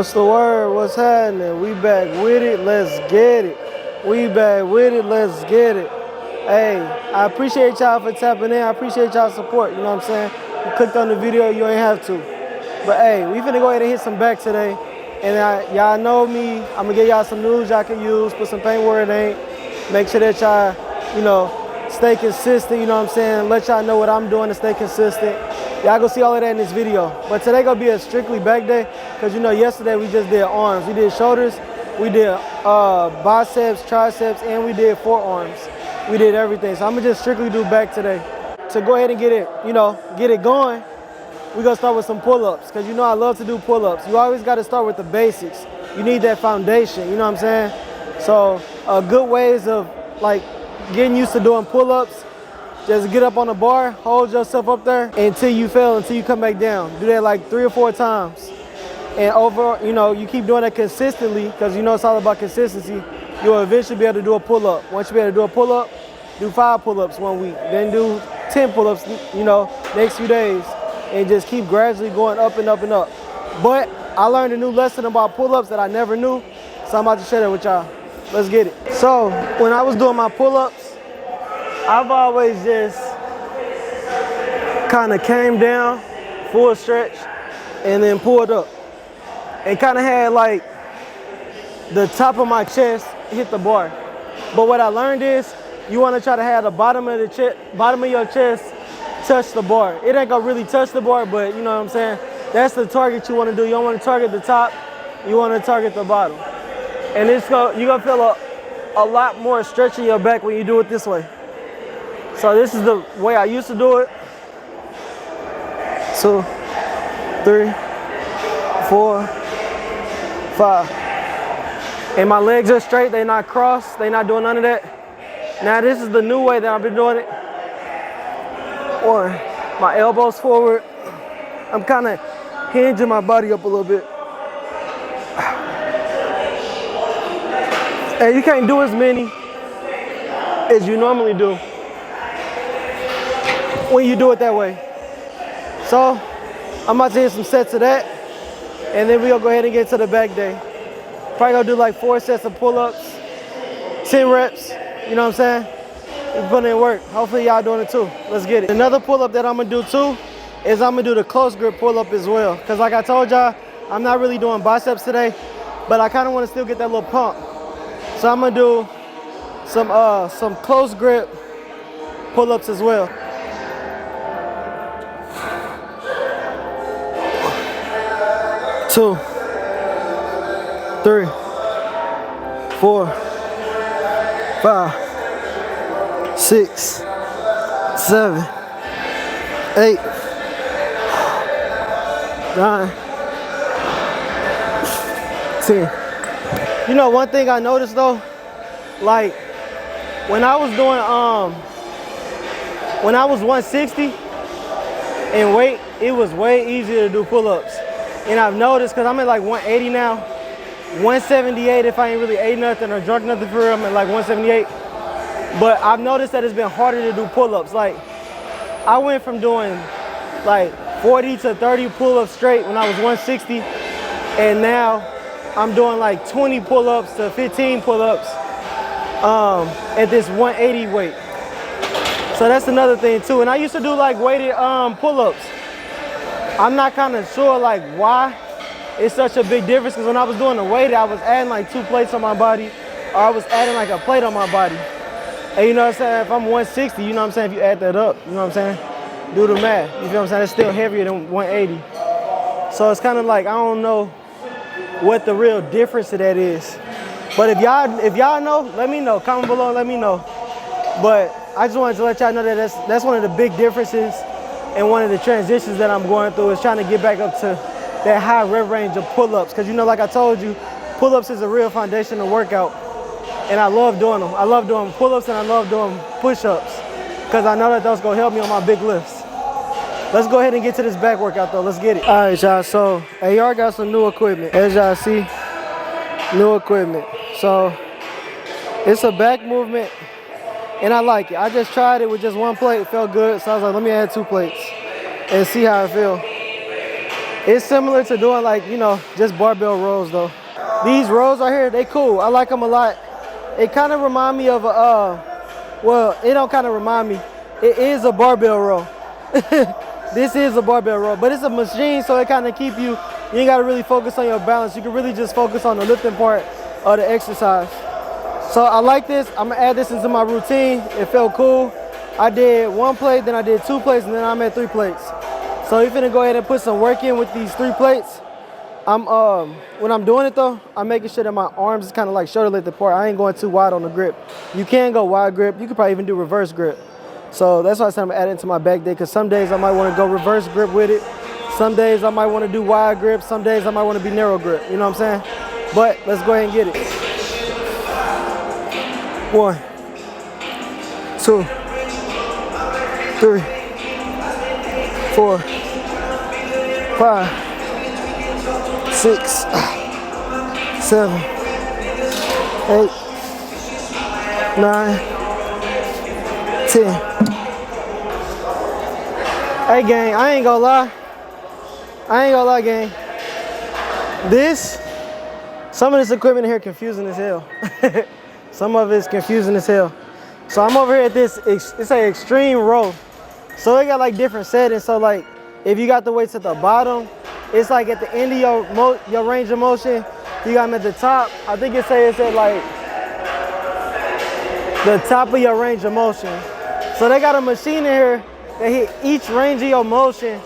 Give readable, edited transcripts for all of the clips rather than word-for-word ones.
What's the word? What's happening? We back with it. Let's get it. We back with it. Let's get it. Hey, I appreciate y'all for tapping in. I appreciate y'all support. You know what I'm saying? You clicked on the video, you ain't have to. But hey, we finna go ahead and hit some back today. And y'all know me. I'm gonna give y'all some news y'all can use. Put some paint where it ain't. Make sure that y'all, you know, stay consistent. You know what I'm saying? Let y'all know what I'm doing to stay consistent. Y'all go see all of that in this video. But today gonna be a strictly back day, because you know yesterday we just did arms. We did shoulders, we did biceps, triceps, and we did forearms. We did everything. So I'm gonna just strictly do back today. To go ahead and get it, you know, get it going, we gonna start with some pull-ups, because you know I love to do pull-ups. You always gotta start with the basics. You need that foundation, you know what I'm saying? So good ways of like getting used to doing pull-ups. Just get up on the bar, hold yourself up there until you fail, until you come back down. Do that like 3 or 4 times. And over, you know, you keep doing that consistently, because you know it's all about consistency. You'll eventually be able to do a pull-up. Once you be able to do a pull-up, do 5 pull-ups one week, then do 10 pull-ups, you know, next few days, and just keep gradually going up and up and up. But I learned a new lesson about pull-ups that I never knew, so I'm about to share that with y'all. Let's get it. So when I was doing my pull-ups, I've always just kind of came down, full stretch, and then pulled up. And kind of had like the top of my chest hit the bar. But what I learned is you want to try to have the bottom of your chest touch the bar. It ain't gonna really touch the bar, but you know what I'm saying? That's the target you want to do. You don't want to target the top, you want to target the bottom. And you're gonna feel a lot more stretch in your back when you do it this way. So this is the way I used to do it. 2, 3, 4, 5. And my legs are straight, they not crossed, they not doing none of that. Now this is the new way that I've been doing it. Or my elbows forward. I'm kind of hinging my body up a little bit. And you can't do as many as you normally do when you do it that way. So I'm about to hit some sets of that, and then we'll go ahead and get to the back day. Probably gonna do like 4 sets of pull-ups, 10 reps, you know what I'm saying? We're putting in work. Hopefully y'all doing it too. Let's get it. Another pull-up that I'm gonna do too is I'm gonna do the close grip pull-up as well. Because like I told y'all, I'm not really doing biceps today, but I kind of want to still get that little pump. So I'm gonna do some close grip pull-ups as well. 2, 3, 4, 5, 6, 7, 8, 9, 10. You know, one thing I noticed though, like when I was doing when I was 160 in weight, it was way easier to do pull-ups. And I've noticed, because I'm at like 180 now, 178 if I ain't really ate nothing or drunk nothing for real, I'm at like 178. But I've noticed that it's been harder to do pull-ups. Like, I went from doing like 40 to 30 pull-ups straight when I was 160, and now I'm doing like 20 pull-ups to 15 pull-ups at this 180 weight. So that's another thing too. And I used to do like weighted pull-ups. I'm not kind of sure like why it's such a big difference, because when I was doing the weight, I was adding like 2 plates on my body, or I was adding like a plate on my body. And you know what I'm saying, if I'm 160, you know what I'm saying, if you add that up, you know what I'm saying, do the math, you feel what I'm saying, it's still heavier than 180. So it's kind of like, I don't know what the real difference to that is. But if y'all know, let me know, comment below, let me know. But I just wanted to let y'all know that that's one of the big differences. And one of the transitions that I'm going through is trying to get back up to that high rep range of pull-ups. Because you know, like I told you, pull-ups is a real foundational workout. And I love doing them. I love doing pull-ups and I love doing push-ups, because I know that those gonna help me on my big lifts. Let's go ahead and get to this back workout though. Let's get it. All right, y'all. So AR got some new equipment. As y'all see, new equipment. So it's a back movement. And I like it. I just tried it with just 1 plate. It felt good. So I was like, let me add 2 plates and see how it feels. It's similar to doing like, you know, just barbell rows though. These rows right here, they cool. I like them a lot. It kind of remind me of a, well, it don't kind of remind me. It is a barbell row. This is a barbell row, but it's a machine, so it kind of keep you, you ain't got to really focus on your balance. You can really just focus on the lifting part of the exercise. So I like this. I'm gonna add this into my routine. It felt cool. I did 1 plate, then I did 2 plates, and then I'm at 3 plates. So you're finna go ahead and put some work in with these 3 plates. When I'm doing it though, I'm making sure that my arms is kind of like shoulder length apart. I ain't going too wide on the grip. You can go wide grip. You could probably even do reverse grip. So that's why I said I'm adding it to my back day, because some days I might want to go reverse grip with it. Some days I might want to do wide grip. Some days I might want to be narrow grip. You know what I'm saying? But let's go ahead and get it. 1, 2, 3, 4, 5, 6, 7, 8, 9, 10. Hey gang, I ain't gonna lie. Gang. Some of this equipment here confusing as hell. Some of it's confusing as hell. So I'm over here at this, it's an extreme row. So they got like different settings. So like, if you got the weights at the bottom, it's like at the end of your range of motion. You got them at the top. I think it's at like the top of your range of motion. So they got a machine in here that hit each range of your motion,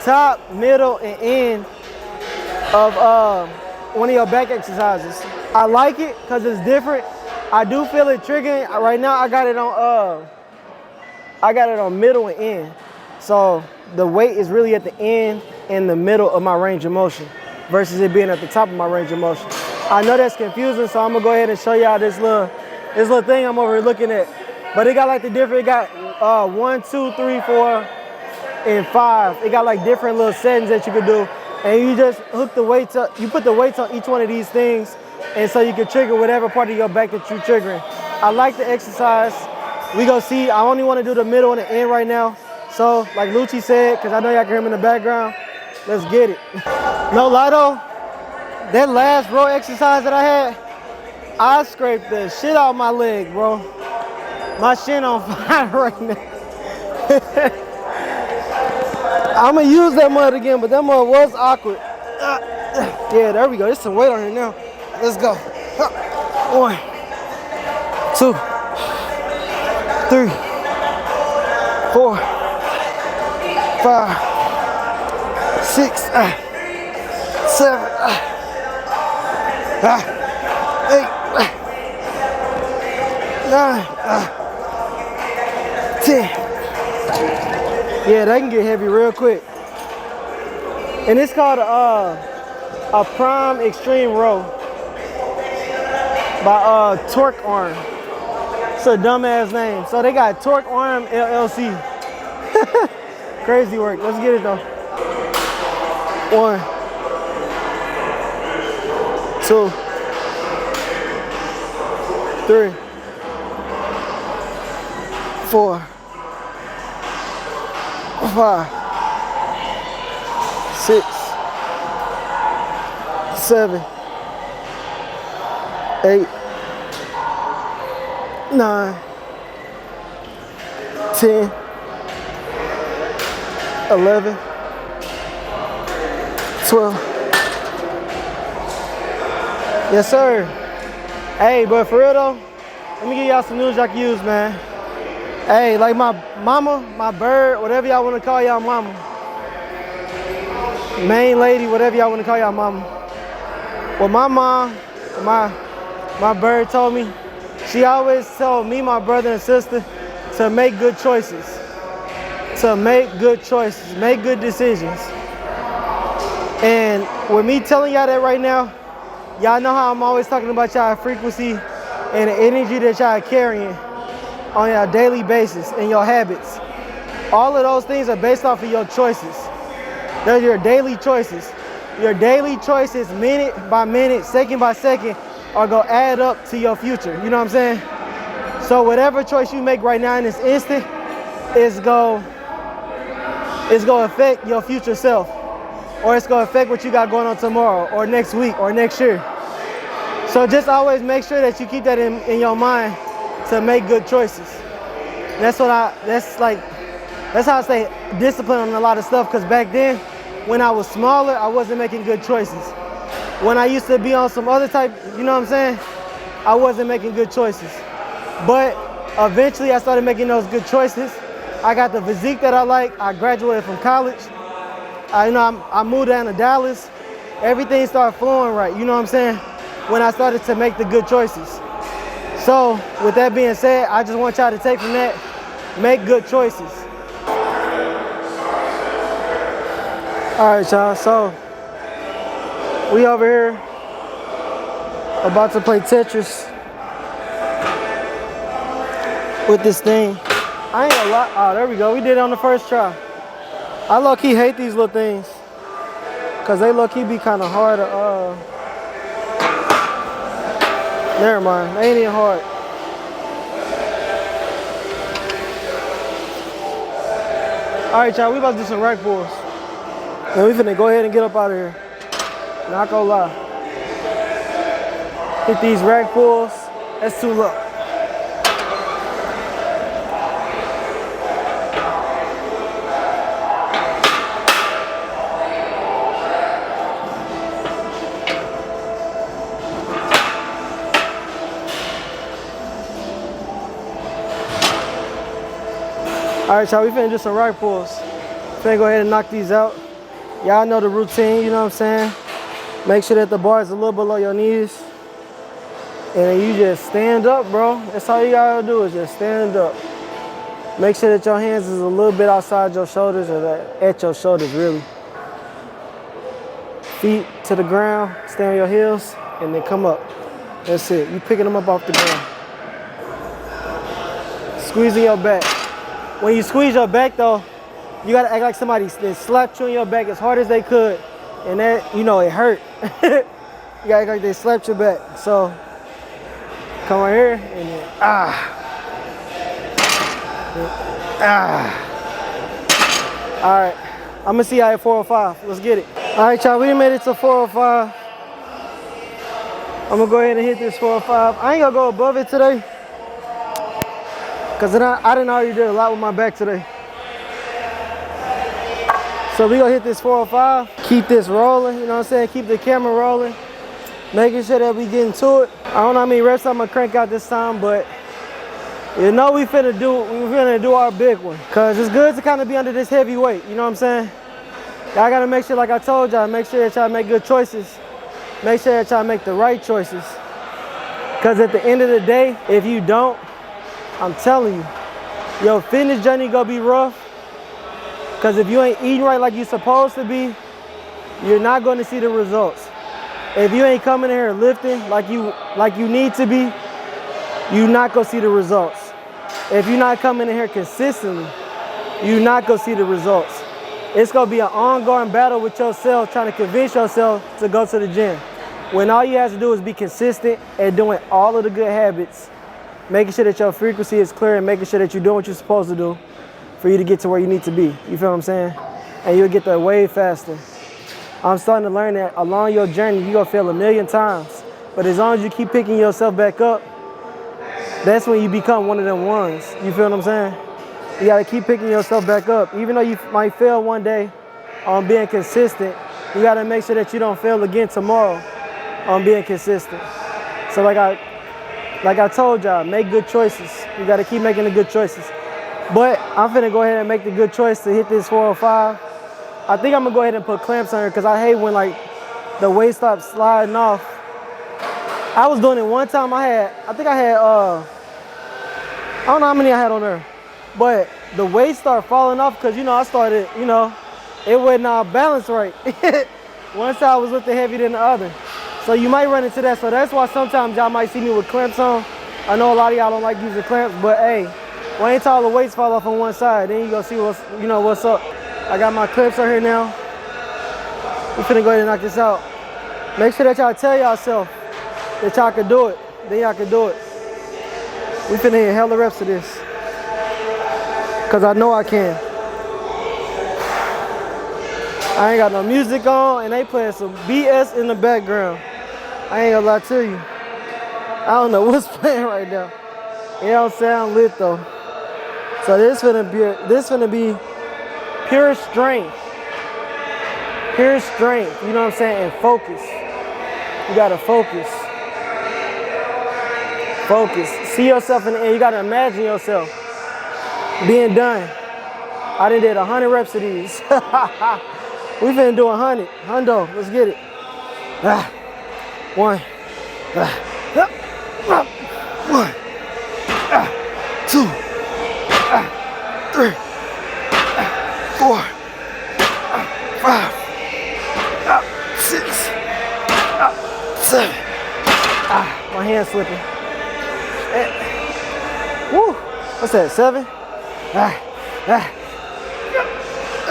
top, middle, and end of one of your back exercises. I like it because it's different. I do feel it triggering. Right now I got it on middle and end. So the weight is really at the end and the middle of my range of motion versus it being at the top of my range of motion. I know that's confusing, so I'm gonna go ahead and show y'all this little thing I'm over here looking at. But it got like it got 1, 2, 3, 4, and 5. It got like different little settings that you can do. And you just hook the weights up, you put the weights on each one of these things, and so you can trigger whatever part of your back that you're triggering. I like the exercise. We go see, I only want to do the middle and the end right now. So like Lucci said, because I know y'all can hear him in the background, let's get it. No lie though, that last row exercise that I had, I scraped the shit out of my leg, bro. My shin on fire right now. I'm gonna use that mud again, but that mud was awkward. Yeah, there we go. There's some weight on here now. Let's go. 1, 2, 3, 4, 5, 6, 7, 8, 9, 10. Yeah, that can get heavy real quick. And it's called a Prime Extreme Row by Torque Arm. It's a dumbass name. So they got Torque Arm LLC. Crazy work. Let's get it though. 1, 2, 3, 4, 5, 6, 7, 8, 9, 10, 11, 12. Yes, sir. Hey, but for real though, let me give y'all some news y'all can use, man. Hey, like my mama, my bird, whatever y'all want to call y'all mama. Main lady, whatever y'all want to call y'all mama. Well, my mom, my bird told me, she always told me, my brother and sister, to make good choices. To make good choices, make good decisions. And with me telling y'all that right now, y'all know how I'm always talking about y'all frequency and the energy that y'all carrying on your daily basis and your habits. All of those things are based off of your choices. They're your daily choices. Your daily choices, minute by minute, second by second, are gonna add up to your future. You know what I'm saying? So whatever choice you make right now in this instant is gonna affect your future self. or it's gonna affect what you got going on tomorrow or next week or next year. So just always make sure that you keep that in your mind to make good choices. And that's how I stay disciplined on a lot of stuff, because back then, when I was smaller, I wasn't making good choices. When I used to be on some other type, you know what I'm saying? I wasn't making good choices. But eventually I started making those good choices. I got the physique that I like. I graduated from college. I moved down to Dallas. Everything started flowing right, you know what I'm saying? When I started to make the good choices. So with that being said, I just want y'all to take from that, make good choices. All right, y'all, so we over here about to play Tetris with this thing. I ain't gonna lie. Oh, there we go. We did it on the first try. I low-key hate these little things because they low-key be kind of hard to, never mind. They ain't even hard. All right, y'all, we about to do some rack pulls. And we finna go ahead and get up out of here. Not gonna lie. Hit these rack pulls. That's too low. All right, y'all, we finna do some rack pulls. Finna go ahead and knock these out. Y'all know the routine, you know what I'm saying? Make sure that the bar is a little below your knees. And then you just stand up, bro. That's all you gotta do is just stand up. Make sure that your hands is a little bit outside your shoulders, or at your shoulders, really. Feet to the ground, stay on your heels, and then come up. That's it. You picking them up off the ground. Squeezing your back. When you squeeze your back, though, you gotta act like somebody slapped you on your back as hard as they could, and that, you know, it hurt. You gotta act like they slapped your back. So come right here and then All right, I'm gonna see y'all at 405. Let's get it. All right, y'all, we made it to 405. I'm gonna go ahead and hit this 405. I ain't gonna go above it today, cause I didn't already did a lot with my back today. So we gonna hit this 405, keep this rolling, you know what I'm saying? Keep the camera rolling, making sure that we getting to it. I don't know how many reps I'm gonna crank out this time, but you know we finna do our big one. Cause it's good to kind of be under this heavy weight, you know what I'm saying? Y'all gotta make sure, like I told y'all, make sure that y'all make good choices. Make sure that y'all make the right choices. Cause at the end of the day, if you don't, I'm telling you, your fitness journey gonna be rough. Because if you ain't eating right like you're supposed to be, you're not going to see the results. If you ain't coming in here lifting like you need to be, you're not going to see the results. If you're not coming in here consistently, you're not going to see the results. It's going to be an ongoing battle with yourself, trying to convince yourself to go to the gym. When all you have to do is be consistent and doing all of the good habits, making sure that your frequency is clear and making sure that you're doing what you're supposed to do, for you to get to where you need to be. You feel what I'm saying? And you'll get there way faster. I'm starting to learn that along your journey, you're gonna fail a million times. But as long as you keep picking yourself back up, that's when you become one of them ones. You feel what I'm saying? You gotta keep picking yourself back up. Even though you might fail one day on being consistent, you gotta make sure that you don't fail again tomorrow on being consistent. So like I told y'all, make good choices. You gotta keep making the good choices. But I'm finna go ahead and make the good choice to hit this 405. I think I'm gonna go ahead and put clamps on here because I hate when like the weight stops sliding off. I was doing it one time. I think I had I don't know how many I had on there, but the weight started falling off because, you know, I started, you know, it wasn't all balanced right. One side was lifting heavier than the other. So you might run into that. So that's why sometimes y'all might see me with clamps on. I know a lot of y'all don't like using clamps, but hey, wait until all the weights fall off on one side, then you gonna see what's up. I got my clips on here now. We finna go ahead and knock this out. Make sure that y'all tell yourself that y'all can do it. Then y'all can do it. We finna hit hella reps of this. Cause I know I can. I ain't got no music on, and they playing some BS in the background. I ain't gonna lie to you. I don't know what's playing right now. It don't sound lit though. So this finna be pure strength. Pure strength, you know what I'm saying? And focus. You gotta focus. Focus. See yourself in the air. You gotta imagine yourself being done. I done did 100 reps of these. We finna do 100. Hundo, let's get it. 1. 1. 2. 3. 4. 5. 6. 7. My hand's slipping. Woo. What's that? 7.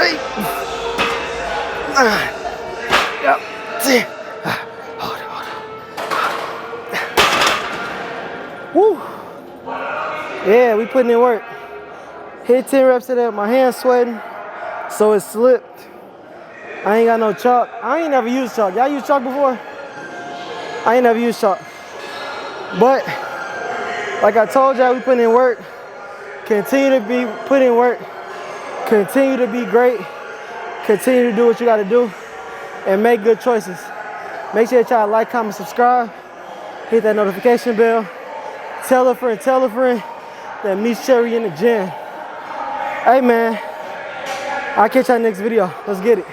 8. 9. 10. Hold on. Woo. Yeah, we putting in work. Hit 10 reps of that. My hand's sweating, so it slipped. I ain't got no chalk. I ain't never used chalk. Y'all used chalk before? I ain't never used chalk. But like I told y'all, we putting in work. Continue to be put in work. Continue to be great. Continue to do what you got to do, and make good choices. Make sure that y'all like, comment, subscribe. Hit that notification bell. Tell a friend that MeechCherry in the gym. Hey man, I'll catch y'all next video. Let's get it.